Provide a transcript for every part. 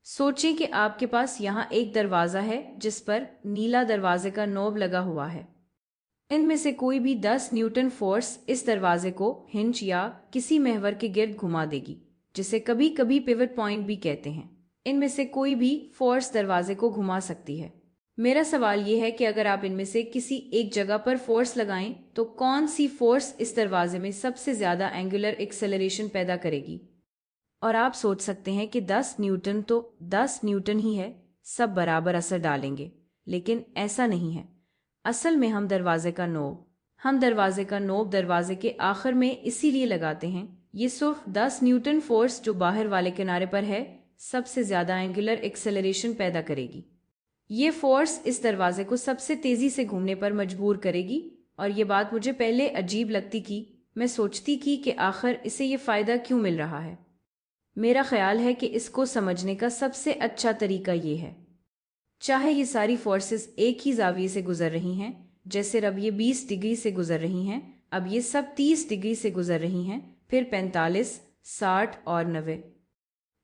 सोचें कि आपके पास यहाँ एक दरवाज़ा है जिस पर नीला दरवाजे का नॉब लगा हुआ है। इनमें से कोई भी 10 न्यूटन फोर्स इस दरवाजे को हिंज या किसी महवर के गिर्द घुमा देगी, जिसे कभी कभी पिवट पॉइंट भी कहते हैं। इनमें से कोई भी फोर्स दरवाजे को घुमा सकती है। मेरा सवाल ये है कि अगर आप इनमें से किसी एक जगह पर फोर्स लगाएं तो कौन सी फोर्स इस दरवाजे में सबसे ज्यादा एंगुलर एक्सेलरेशन पैदा करेगी। और आप सोच सकते हैं कि 10 न्यूटन तो 10 न्यूटन ही है, सब बराबर असर डालेंगे, लेकिन ऐसा नहीं है। असल में हम दरवाजे का नोब दरवाजे के आखिर में इसीलिए लगाते हैं। ये सिर्फ 10 न्यूटन फोर्स जो बाहर वाले किनारे पर है सबसे ज्यादा एंगुलर एक्सेलरेशन पैदा करेगी। ये फोर्स इस दरवाजे को सबसे तेजी से घूमने पर मजबूर करेगी। और ये बात मुझे पहले अजीब लगती कि मैं सोचती कि आखिर इसे ये फायदा क्यों मिल रहा है। मेरा ख्याल है कि इसको समझने का सबसे अच्छा तरीका ये है, चाहे ये सारी फोर्सेस एक ही जाविये से गुजर रही हैं, जैसे अब ये 20 डिग्री से गुजर रही हैं, अब ये सब 30 डिग्री से गुजर रही हैं, फिर 45, 60 और 90।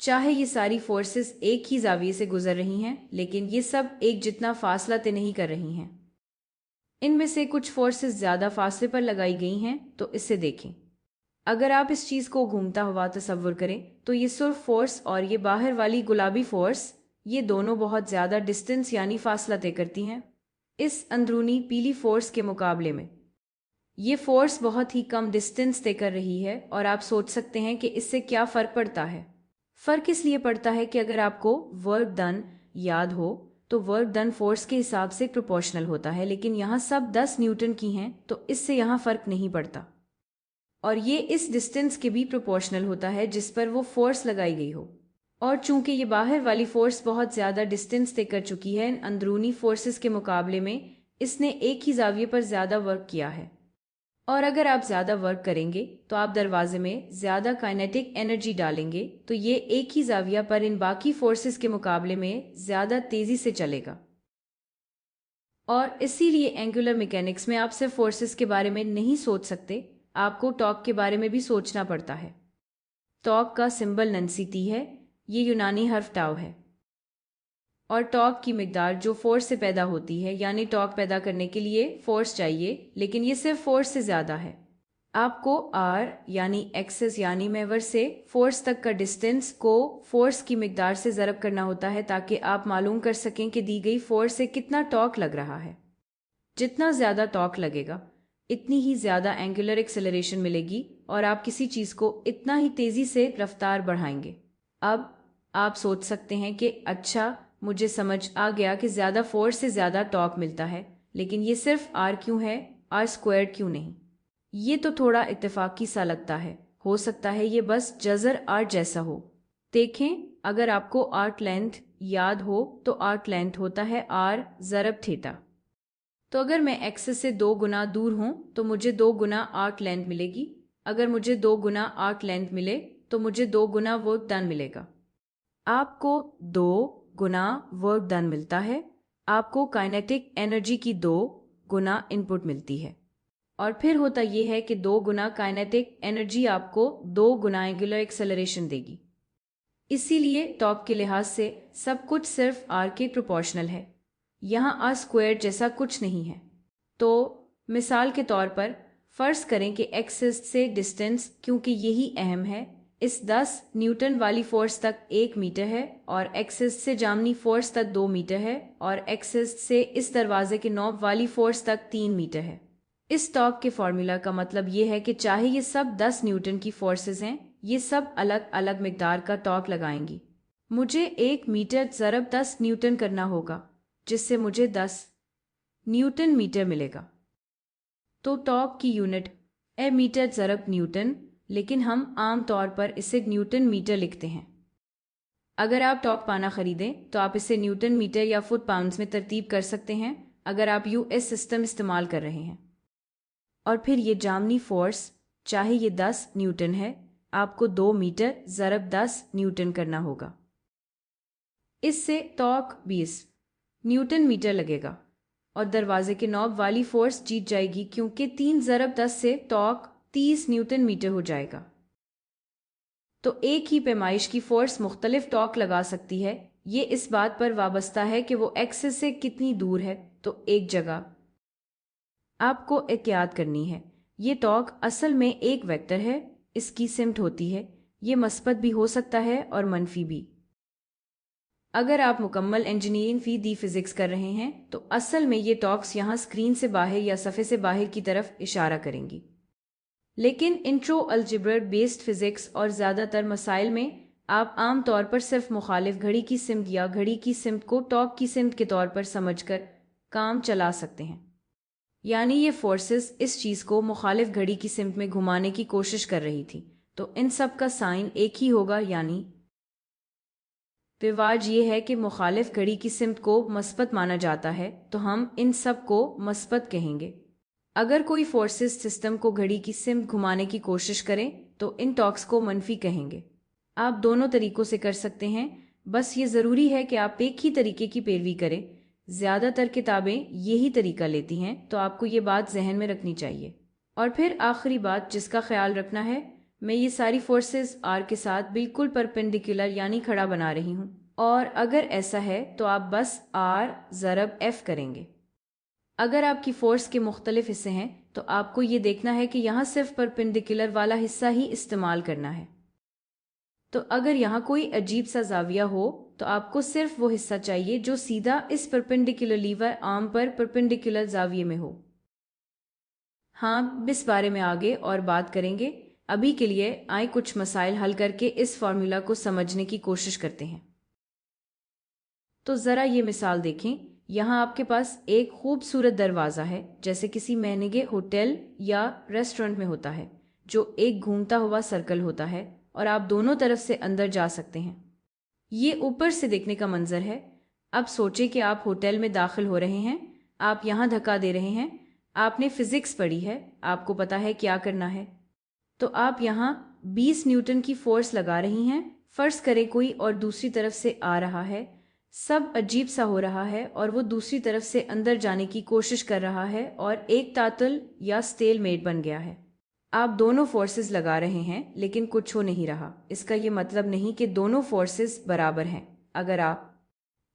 चाहे ये सारी फोर्सेस एक ही जाविये से गुजर रही हैं, लेकिन ये सब एक जितना फासला तय नहीं कर रही हैं। इनमें से कुछ फोर्सेस ज्यादा फासले पर लगाई गई हैं, तो इसे देखें। अगर आप इस चीज को घूमता हुआ तस्वुर करें तो ये सुर्ख फोर्स और ये बाहर वाली गुलाबी फोर्स, ये दोनों बहुत ज्यादा डिस्टेंस यानी फासला तय करती हैं इस अंदरूनी पीली फोर्स के मुकाबले में। ये फोर्स बहुत ही कम डिस्टेंस तय कर रही है। और आप सोच सकते हैं कि इससे क्या फर्क पड़ता है। फर्क इसलिए पड़ता है कि अगर आपको वर्क डन याद हो तो वर्क डन फोर्स के हिसाब से प्रोपोर्शनल होता है, लेकिन यहाँ सब 10 न्यूटन की हैं तो इससे यहाँ फर्क नहीं पड़ता। और ये इस डिस्टेंस के भी प्रोपोर्शनल होता है जिस पर वो फोर्स लगाई गई हो। और चूंकि ये बाहर वाली फोर्स बहुत ज्यादा डिस्टेंस तय कर चुकी है इन अंदरूनी फोर्सेस के मुकाबले में, इसने एक ही जाविये पर ज्यादा वर्क किया है। और अगर आप ज्यादा वर्क करेंगे तो आप दरवाजे में ज्यादा काइनेटिक एनर्जी डालेंगे, तो ये एक ही जाविया पर इन बाकी फोर्सेस के मुकाबले में ज्यादा तेजी से चलेगा। और इसीलिए एंगुलर मैकेनिक्स में आप सिर्फ फोर्सेस के बारे में नहीं सोच सकते, आपको टॉर्क के बारे में भी सोचना पड़ता है। टॉर्क का सिंबल नंसी है, ये यूनानी हर्फ टाउ है। और टॉर्क की मिकदार जो फोर्स से पैदा होती है, यानी टॉर्क पैदा करने के लिए फोर्स चाहिए, लेकिन ये सिर्फ फोर्स से ज्यादा है। आपको आर यानी एक्सेस यानी महवर से फोर्स तक का डिस्टेंस को फोर्स की मिकदार से ज़रब करना होता है ताकि आप मालूम कर सकें कि दी गई फोर्स से कितना टॉर्क लग रहा है। जितना ज्यादा टॉर्क लगेगा इतनी ही ज्यादा एंगुलर एक्सेलरेशन मिलेगी और आप किसी चीज को इतना ही तेजी से रफ्तार बढ़ाएंगे। अब आप सोच सकते हैं कि अच्छा, मुझे समझ आ गया कि ज्यादा फोर्स से ज्यादा टॉर्क मिलता है, लेकिन ये सिर्फ आर क्यों है, आर स्क्वायर क्यों नहीं। ये तो थोड़ा इत्तेफाकी सा लगता है, हो सकता है ये बस जजर आर जैसा हो। देखें, अगर आपको आर्क लेंथ याद हो तो आर्क लेंथ होता है आर ज़रब थीटा। तो अगर मैं एक्सेस से 2 गुना दूर हूं तो मुझे 2 गुना आर्क लेंथ मिलेगी। अगर मुझे 2 गुना आर्क लेंथ मिले तो मुझे 2 गुना वर्क डन मिलेगा। आपको 2 गुना वर्क डन मिलता है, आपको काइनेटिक एनर्जी की 2 गुना इनपुट मिलती है। और फिर होता यह है कि 2 गुना काइनेटिक एनर्जी आपको 2 गुना एंगुलर एक्सेलरेशन देगी। इसीलिए टॉर्क के लिहाज से सब कुछ सिर्फ आर के प्रोपोर्शनल है, यहाँ आर स्क्वायर जैसा कुछ नहीं है। तो मिसाल के तौर पर फर्ज करें कि एक्सिस से डिस्टेंस, क्योंकि यही अहम है, इस 10 न्यूटन वाली फोर्स तक 1 मीटर है और एक्सिस से जामनी फोर्स तक 2 मीटर है और एक्सिस से इस दरवाजे के नॉब वाली फोर्स तक 3 मीटर है। इस टॉर्क के फॉर्मूला का मतलब ये है कि चाहे ये सब 10 न्यूटन की फोर्सेस हैं, ये सब अलग अलग मिकदार का टॉर्क लगाएंगी। मुझे 1 मीटर ज़रब 10 न्यूटन करना होगा, जिससे मुझे 10 न्यूटन मीटर मिलेगा। तो टॉर्क की यूनिट है मीटर ज़रब न्यूटन, लेकिन हम आम तौर पर इसे न्यूटन मीटर लिखते हैं। अगर आप टॉर्क पाना खरीदें तो आप इसे न्यूटन मीटर या फुट पाउंड्स में तरतीब कर सकते हैं अगर आप यूएस सिस्टम इस्तेमाल कर रहे हैं। और फिर ये जामनी फोर्स, चाहे ये 10 न्यूटन है, आपको 2 मीटर ज़रब 10 न्यूटन करना होगा। इससे टॉर्क 20 न्यूटन मीटर लगेगा और दरवाजे के नॉब वाली फोर्स जीत जाएगी, क्योंकि 3 ज़रब 10 से टॉर्क 30 न्यूटन मीटर हो जाएगा। تو ایک ہی پیمائش کی فورس مختلف ٹارک لگا سکتی ہے۔ یہ اس بات پر وابستہ ہے کہ وہ ایکسس سے کتنی دور ہے۔ تو ایک جگہ آپ کو احتیاط کرنی ہے، یہ ٹارک اصل میں ایک ویکٹر ہے، اس کی سمت ہوتی ہے، یہ مثبت بھی ہو سکتا ہے اور منفی بھی۔ اگر آپ مکمل انجینئرنگ فزکس کر رہے ہیں تو اصل میں یہ ٹارکس یہاں اسکرین سے باہر یا صفحے سے باہر کی طرف اشارہ کریں گی، لیکن انٹرو الجبر بیسڈ فزکس اور زیادہ تر مسائل میں آپ عام طور پر صرف مخالف گھڑی کی سمت یا گھڑی کی سمت کو ٹارک کی سمت کے طور پر سمجھ کر کام چلا سکتے ہیں، یعنی یہ فورسز اس چیز کو مخالف گھڑی کی سمت میں گھمانے کی کوشش کر رہی تھی، تو ان سب کا سائن ایک ہی ہوگا، یعنی رواج یہ ہے کہ مخالف گھڑی کی سمت کو مثبت مانا جاتا ہے، تو ہم ان سب کو مثبت کہیں گے۔ اگر کوئی فورسز سسٹم کو گھڑی کی سمت گھمانے کی کوشش کریں تو ان ٹارکس کو منفی کہیں گے۔ آپ دونوں طریقوں سے کر سکتے ہیں، بس یہ ضروری ہے کہ آپ ایک ہی طریقے کی پیروی کریں۔ زیادہ تر کتابیں یہی طریقہ لیتی ہیں، تو آپ کو یہ بات ذہن میں رکھنی چاہیے۔ اور پھر آخری بات جس کا خیال رکھنا ہے، میں یہ ساری فورسز آر کے ساتھ بالکل پرپینڈیکولر یعنی کھڑا بنا رہی ہوں، اور اگر ایسا ہے تو آپ بس آر ضرب ایف کریں گے۔ اگر آپ کی فورس کے مختلف حصے ہیں تو آپ کو یہ دیکھنا ہے کہ یہاں صرف پرپینڈیکولر والا حصہ ہی استعمال کرنا ہے۔ تو اگر یہاں کوئی عجیب سا زاویہ ہو تو آپ کو صرف وہ حصہ چاہیے جو سیدھا اس پرپینڈیکولر لیور آرم پر پرپینڈیکولر زاویے میں ہو۔ ہاں، اس بارے میں آگے اور بات کریں گے۔ ابھی کے لیے آئیں کچھ مسائل حل کر کے اس فارمولا کو سمجھنے کی کوشش کرتے ہیں۔ تو ذرا یہ مثال دیکھیں، یہاں آپ کے پاس ایک خوبصورت دروازہ ہے، جیسے کسی مہنگے ہوٹل یا ریسٹورنٹ میں ہوتا ہے، جو ایک گھومتا ہوا سرکل ہوتا ہے اور آپ دونوں طرف سے اندر جا سکتے ہیں۔ یہ اوپر سے دیکھنے کا منظر ہے۔ اب سوچیں کہ آپ ہوٹل میں داخل ہو رہے ہیں، آپ یہاں دھکا دے رہے ہیں، آپ نے فزکس پڑھی ہے، آپ کو پتا ہے کیا کرنا ہے۔ تو آپ یہاں 20 نیوٹن کی فورس لگا رہی ہیں۔ فرض کریں کوئی اور دوسری طرف سے آ رہا ہے، سب عجیب سا ہو رہا ہے اور وہ دوسری طرف سے اندر جانے کی کوشش کر رہا ہے اور ایک تعطل یا اسٹیل میٹ بن گیا ہے۔ آپ دونوں فورسز لگا رہے ہیں لیکن کچھ ہو نہیں رہا۔ اس کا یہ مطلب نہیں کہ دونوں فورسز برابر ہیں۔ اگر آپ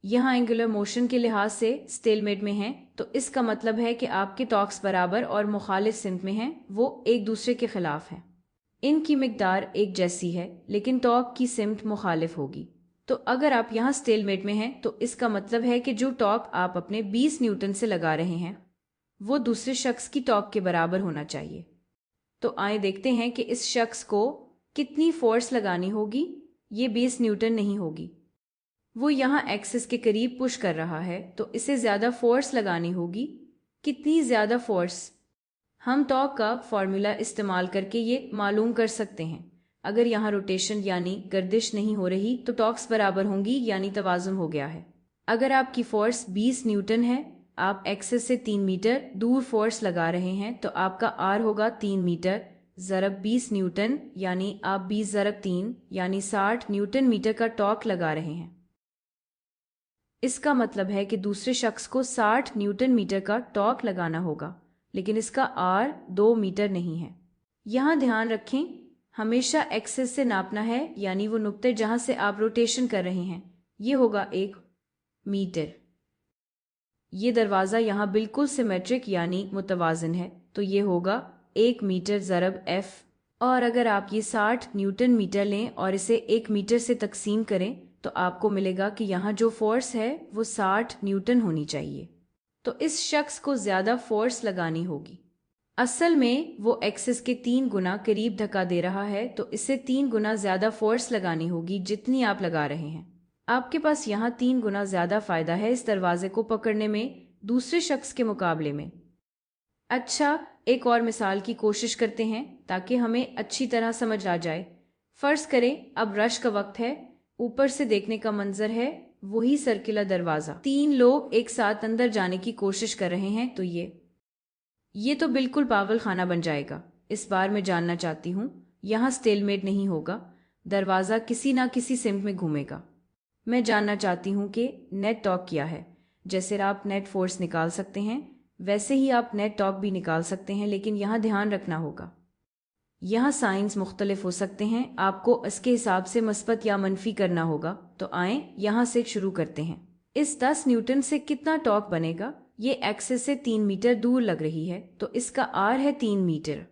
یہاں اینگولر موشن کے لحاظ سے اسٹیل میٹ میں ہیں تو اس کا مطلب ہے کہ آپ کے ٹارکس برابر اور مخالف سمت میں ہیں، وہ ایک دوسرے کے خلاف ہیں۔ ان کی مقدار ایک جیسی ہے لیکن ٹارک کی سمت مخالف ہوگی۔ تو اگر آپ یہاں اسٹیل میٹ میں ہیں تو اس کا مطلب ہے کہ جو ٹارک آپ اپنے 20 نیوٹن سے لگا رہے ہیں وہ دوسرے شخص کی ٹارک کے برابر ہونا چاہیے۔ تو آئیں دیکھتے ہیں کہ اس شخص کو کتنی فورس لگانی ہوگی۔ یہ 20 نیوٹن نہیں ہوگی، وہ یہاں ایکسس کے قریب پش کر رہا ہے، تو اسے زیادہ فورس لگانی ہوگی۔ کتنی زیادہ فورس؟ ہم ٹارک کا فارمولا استعمال کر کے یہ معلوم کر سکتے ہیں۔ اگر یہاں روٹیشن یعنی گردش نہیں ہو رہی تو ٹارکس برابر ہوں گی، یعنی توازن ہو گیا ہے۔ اگر آپ کی فورس 20 نیوٹن ہے، آپ ایکسس سے 3 میٹر دور فورس لگا رہے ہیں، تو آپ کا آر ہوگا 3 میٹر ضرب 20 نیوٹن، یعنی آپ 20 ضرب 3 یعنی 60 نیوٹن میٹر کا ٹارک لگا رہے ہیں۔ اس کا مطلب ہے کہ دوسرے شخص کو 60 نیوٹن میٹر کا ٹارک لگانا ہوگا، لیکن اس کا آر 2 میٹر نہیں ہے۔ یہاں دھیان رکھیں، ہمیشہ ایکسس سے ناپنا ہے، یعنی وہ نقطے جہاں سے آپ روٹیشن کر رہے ہیں۔ یہ ہوگا 1 میٹر۔ یہ دروازہ یہاں بالکل سیمیٹرک یعنی متوازن ہے، تو یہ ہوگا 1 میٹر ضرب ایف۔ اور اگر آپ یہ 60 نیوٹن میٹر لیں اور اسے 1 میٹر سے تقسیم کریں تو آپ کو ملے گا کہ یہاں جو فورس ہے وہ 60 نیوٹن ہونی چاہیے۔ تو اس شخص کو زیادہ فورس لگانی ہوگی۔ اصل میں وہ ایکسس کے 3 گنا قریب دھکا دے رہا ہے، تو اسے 3 گنا زیادہ فورس لگانی ہوگی جتنی آپ لگا رہے ہیں۔ آپ کے پاس یہاں 3 گنا زیادہ فائدہ ہے اس دروازے کو پکڑنے میں دوسرے شخص کے مقابلے میں۔ اچھا، ایک اور مثال کی کوشش کرتے ہیں تاکہ ہمیں اچھی طرح سمجھ آ جائے۔ فرض کریں اب رش کا وقت ہے، اوپر سے دیکھنے کا منظر ہے وہی سرکلر دروازہ، 3 لوگ ایک ساتھ اندر جانے کی کوشش کر رہے ہیں، تو یہ تو بالکل پاگل خانہ بن جائے گا۔ اس بار میں جاننا چاہتی ہوں، یہاں اسٹیل میٹ نہیں ہوگا، دروازہ کسی نہ کسی سمت میں گھومے گا۔ میں جاننا چاہتی ہوں کہ نیٹ ٹارک کیا ہے۔ جیسے آپ نیٹ فورس نکال سکتے ہیں ویسے ہی آپ نیٹ ٹارک بھی نکال سکتے ہیں، لیکن یہاں دھیان رکھنا ہوگا यहाँ साइंस मुख्तलिफ हो सकते हैं, आपको इसके हिसाब से मस्बत या मनफी करना होगा। तो आएं यहाँ से शुरू करते हैं। इस 10 न्यूटन से कितना टॉर्क बनेगा? ये एक्सिस से 3 मीटर दूर लग रही है, तो इसका आर है 3 मीटर।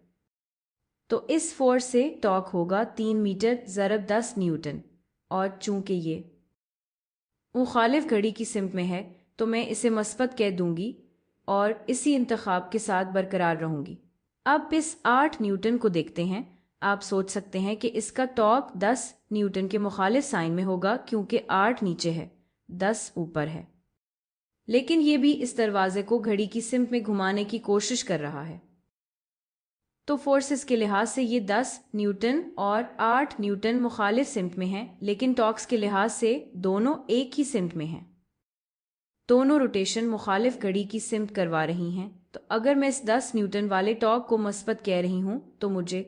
तो इस फोर्स से टॉर्क होगा 3 मीटर ज़रब 10 न्यूटन। और चूंकि ये मुखालिफ घड़ी की सिमत में है तो मैं इसे मस्बत कह दूंगी और इसी इंतखाब के साथ बरकरार रहूंगी। अब इस 8 न्यूटन को देखते हैं। आप सोच सकते हैं कि इसका टॉर्क 10 न्यूटन के मुखालिफ साइन में होगा, क्योंकि 8 नीचे है, 10 ऊपर है। लेकिन ये भी इस दरवाजे को घड़ी की सिमत में घुमाने की कोशिश कर रहा है। तो फोर्सेस के लिहाज से ये 10 न्यूटन और 8 न्यूटन मुखालिफ सिमत में हैं, लेकिन टॉर्क्स के लिहाज से दोनों एक ही सिमत में हैं। दोनों रोटेशन मुखालिफ घड़ी की सिमत करवा रही हैं। तो अगर मैं इस 10 न्यूटन वाले टॉर्क को मस्बत कह रही हूं तो मुझे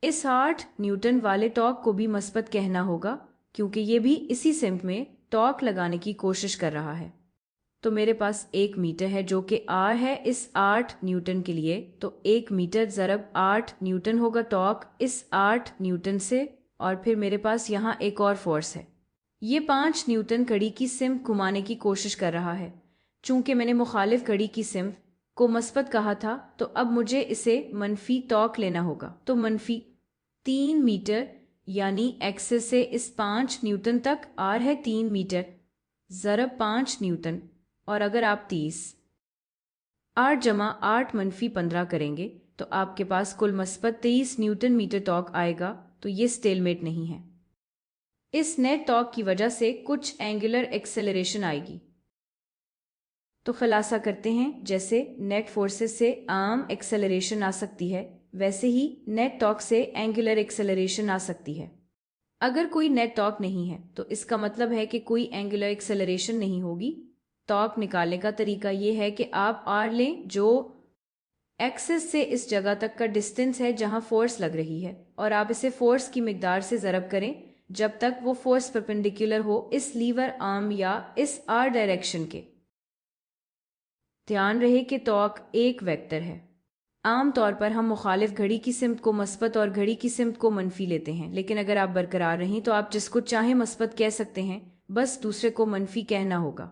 इस 8 न्यूटन वाले टॉर्क को भी मस्बत कहना होगा, क्योंकि ये भी इसी सिमत में टॉर्क लगाने की कोशिश कर रहा है। तो मेरे पास 1 मीटर है जो कि आर है इस 8 न्यूटन के लिए। तो 1 मीटर ज़रब 8 न्यूटन होगा टॉर्क इस 8 न्यूटन से। और फिर मेरे पास यहाँ एक और फोर्स है, ये 5 न्यूटन घड़ी की सिमत घुमाने की कोशिश कर रहा है। चूंकि मैंने मुखालिफ घड़ी की सिमत को मस्बत कहा था, तो अब मुझे इसे मनफी टॉर्क लेना होगा। तो मनफी 3 मीटर, यानी एक्सिस से इस 5 न्यूटन तक आर है 3 मीटर ज़रब 5 न्यूटन। और अगर आप 30 8 जमा 8 मनफी 15 करेंगे तो आपके पास कुल मस्बत 23 न्यूटन मीटर टॉर्क आएगा। तो ये स्टेलमेट नहीं है। इस नेट टॉर्क की वजह से कुछ एंगुलर एक्सेलरेशन आएगी। तो खुलासा करते हैं, जैसे नेट फोर्सेस से आम एक्सेलरेशन आ सकती है, वैसे ही नेट टॉर्क से एंगुलर एक्सेलरेशन आ सकती है। अगर कोई नेट टॉर्क नहीं है तो इसका मतलब है कि कोई एंगुलर एक्सेलरेशन नहीं होगी। टॉर्क निकालने का तरीका ये है कि आप आर लें, जो एक्सिस से इस जगह तक का डिस्टेंस है जहां फोर्स लग रही है, और आप इसे फोर्स की मिकदार से ज़रब करें जब तक वो फोर्स परपेंडिकुलर हो इस लीवर आर्म या इस आर डायरेक्शन के। ध्यान रहे कि टॉर्क एक वेक्टर है। आम तौर पर हम मुखालिफ घड़ी की सिमत को मस्बत और घड़ी की सिमत को मनफी लेते हैं, लेकिन अगर आप बरकरार रहें तो आप जिसको चाहे मस्बत कह सकते हैं, बस दूसरे को मनफी कहना होगा।